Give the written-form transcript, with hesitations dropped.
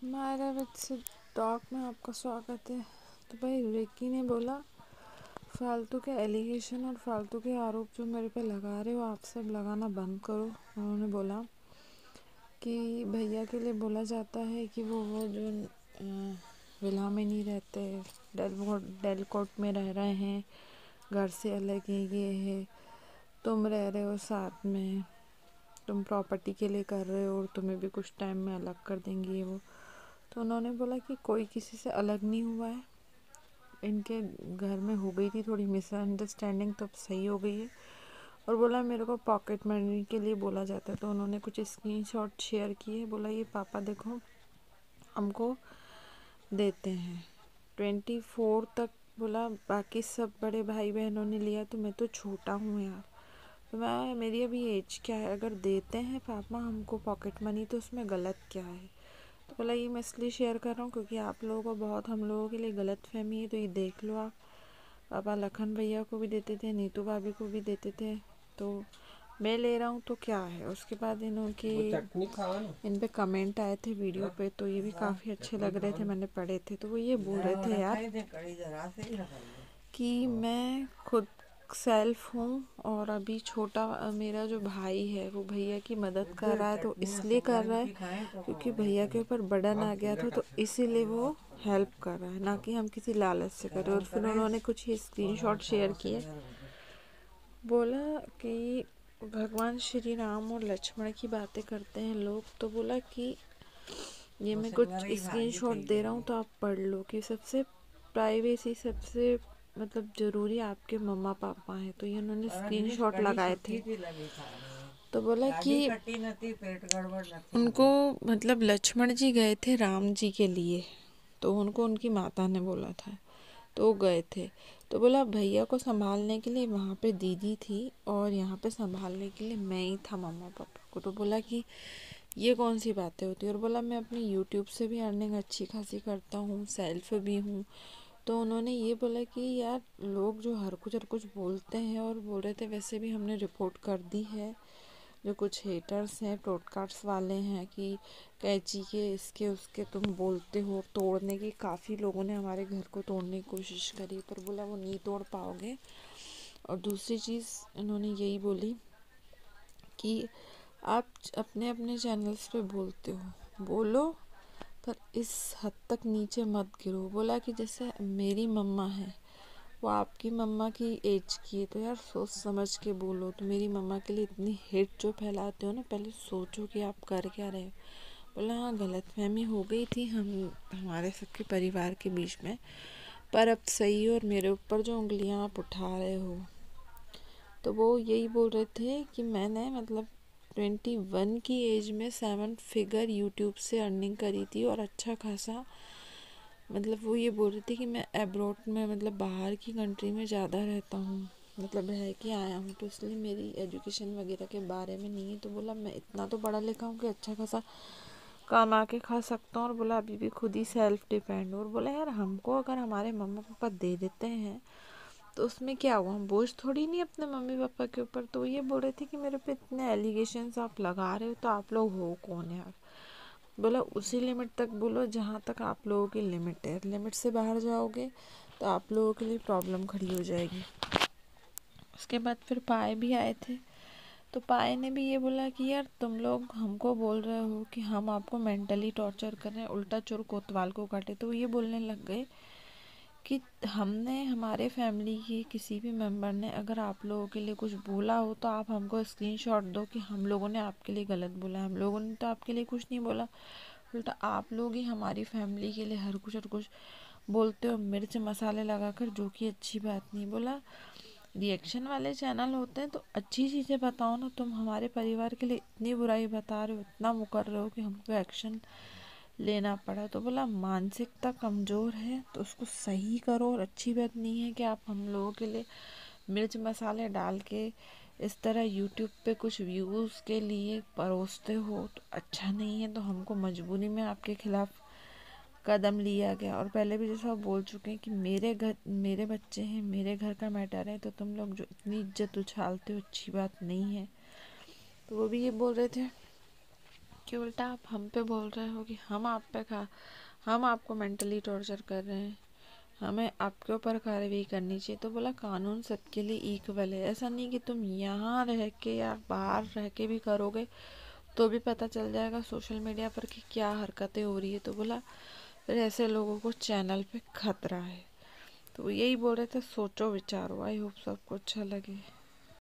Myra with talk में आपका स्वागत है। तो भाई रिकी ने बोला फालतू के एलिगेशन और फालतू के आरोप जो मेरे पे लगा रहे हो आप सब लगाना बंद करो। उन्होंने बोला कि भैया के लिए बोला जाता है कि वो जो विला में नहीं रहते, डेलकोट में रह रहे हैं, घर से अलग है, ये है, तुम रह रहे हो साथ में, तुम प्रॉपर्टी के लिए कर रहे हो और तुम्हें भी कुछ टाइम में अलग कर देंगे वो। तो उन्होंने बोला कि कोई किसी से अलग नहीं हुआ है, इनके घर में हो गई थी थोड़ी मिसअंडरस्टैंडिंग, तब सही हो गई है। और बोला मेरे को पॉकेट मनी के लिए बोला जाता है। तो उन्होंने कुछ स्क्रीनशॉट शेयर किए, बोला ये पापा देखो हमको देते हैं 24 तक। बोला बाकी सब बड़े भाई बहनों ने लिया तो मैं तो छोटा हूँ यार, तो मैं मेरी अभी एज क्या है, अगर देते हैं पापा हमको पॉकेट मनी तो उसमें गलत क्या है। तो बोला ये मैं इसलिए शेयर कर रहा हूँ क्योंकि आप लोगों को बहुत हम लोगों के लिए गलत फहमी है, तो ये देख लो आप। पापा लखन भैया को भी देते थे, नीतू भाभी को भी देते थे, तो मैं ले रहा हूँ तो क्या है। उसके बाद इनके इन पे कमेंट आए थे वीडियो पे, तो ये भी काफ़ी अच्छे लग रहे थे, मैंने पढ़े थे। तो वो ये बोल रहे थे यार कि मैं खुद सेल्फ हूँ और अभी छोटा मेरा जो भाई है वो भैया की मदद कर रहा है, तो इसलिए कर रहा है क्योंकि भैया के ऊपर बर्डन आ गया था, तो इसीलिए वो हेल्प कर रहा है, ना कि हम किसी लालच से करें। और फिर उन्होंने कुछ ही स्क्रीनशॉट शेयर किए, बोला कि भगवान श्री राम और लक्ष्मण की बातें करते हैं लोग, तो बोला कि ये मैं कुछ स्क्रीनशॉट दे रहा हूँ तो आप पढ़ लो कि सबसे प्राइवेसी सबसे मतलब ज़रूरी आपके मम्मा पापा हैं। तो ये उन्होंने स्क्रीनशॉट लगाए थे। तो बोला कि उनको मतलब लक्ष्मण जी गए थे राम जी के लिए, तो उनको उनकी माता ने बोला था, तो वो गए थे। तो बोला भैया को संभालने के लिए वहाँ पे दीदी थी और यहाँ पे संभालने के लिए मैं ही था मम्मा पापा को। तो बोला कि ये कौन सी बातें होती है। और बोला मैं अपनी यूट्यूब से भी अर्निंग अच्छी खासी करता हूँ, सेल्फ भी हूँ। तो उन्होंने ये बोला कि यार लोग जो हर कुछ बोलते हैं, और बोल रहे थे वैसे भी हमने रिपोर्ट कर दी है, जो कुछ हेटर्स हैं पॉडकास्ट वाले हैं कि कैची के इसके उसके तुम बोलते हो, तोड़ने की काफ़ी लोगों ने हमारे घर को तोड़ने की कोशिश करी, पर बोला वो नहीं तोड़ पाओगे। और दूसरी चीज़ इन्होंने यही बोली कि आप अपने अपने चैनल्स पे बोलते हो, बोलो पर इस हद तक नीचे मत गिरो। बोला कि जैसे मेरी मम्मा है, वो आपकी मम्मा की एज की है, तो यार सोच समझ के बोलो। तो मेरी मम्मा के लिए इतनी हेट जो फैलाते हो ना, पहले सोचो कि आप कर क्या रहे हो। बोला हाँ गलतफहमी हो गई थी हमारे सबके परिवार के बीच में, पर अब सही। और मेरे ऊपर जो उंगलियां आप उठा रहे हो, तो वो यही बोल रहे थे कि मैंने मतलब 21 की एज में 7 फिगर यूट्यूब से अर्निंग करी थी और अच्छा खासा, मतलब वो ये बोल रही थी कि मैं अब्रॉड में मतलब बाहर की कंट्री में ज़्यादा रहता हूँ, मतलब रह के आया हूँ, तो इसलिए मेरी एजुकेशन वगैरह के बारे में नहीं है। तो बोला मैं इतना तो पढ़ा लिखा हूँ कि अच्छा खासा कमा के खा सकता हूँ, और बोला अभी भी खुद ही सेल्फ डिपेंड। और बोला यार हमको अगर हमारे मम्मा पापा दे देते हैं तो उसमें क्या हुआ, हम बोझ थोड़ी नहीं अपने मम्मी पापा के ऊपर। तो ये बोल रहे थे कि मेरे पे इतने एलिगेशंस आप लगा रहे हो, तो आप लोग हो कौन यार। बोला उसी लिमिट तक बोलो जहाँ तक आप लोगों की लिमिट है, लिमिट से बाहर जाओगे तो आप लोगों के लिए प्रॉब्लम खड़ी हो जाएगी। उसके बाद फिर पाए भी आए थे, तो पाए ने भी ये बोला कि यार तुम लोग हमको बोल रहे हो कि हम आपको मेंटली टॉर्चर कर रहे हैं, उल्टा चोर कोतवाल को काटे। तो ये बोलने लग गए कि हमने हमारे फैमिली की किसी भी मेंबर ने अगर आप लोगों के लिए कुछ बोला हो तो आप हमको स्क्रीनशॉट दो कि हम लोगों ने आपके लिए गलत बोला है। हम लोगों ने तो आपके लिए कुछ नहीं बोला, उल्टा आप लोग ही हमारी फैमिली के लिए हर कुछ बोलते हो मिर्च मसाले लगाकर, जो कि अच्छी बात नहीं। बोला रिएक्शन वाले चैनल होते हैं तो अच्छी चीज़ें बताओ ना, तुम हमारे परिवार के लिए इतनी बुराई बता रहे हो, इतना वो कर रहे हो कि हमको एक्शन लेना पड़ा। तो बोला मानसिकता कमज़ोर है तो उसको सही करो, और अच्छी बात नहीं है कि आप हम लोगों के लिए मिर्च मसाले डाल के इस तरह यूट्यूब पे कुछ व्यूज़ के लिए परोसते हो, तो अच्छा नहीं है। तो हमको मजबूरी में आपके खिलाफ कदम लिया गया। और पहले भी जैसा बोल चुके हैं कि मेरे बच्चे हैं, मेरे घर का मैटर है, तो तुम लोग जो इतनी इज्जत उछालते हो अच्छी बात नहीं है। तो वो भी ये बोल रहे थे कि कि उल्टा आप हम पे बोल रहे हो कि हम आपको मेंटली टॉर्चर कर रहे हैं, हमें आपके ऊपर कार्रवाई करनी चाहिए। तो बोला कानून सबके लिए इक्वल है, ऐसा नहीं कि तुम यहाँ रह के या बाहर रह के भी करोगे तो भी पता चल जाएगा सोशल मीडिया पर कि क्या हरकतें हो रही है। तो बोला फिर ऐसे लोगों को चैनल पे खतरा है। तो यही बोल रहे थे, सोचो विचारो। आई होप सबको अच्छा लगे।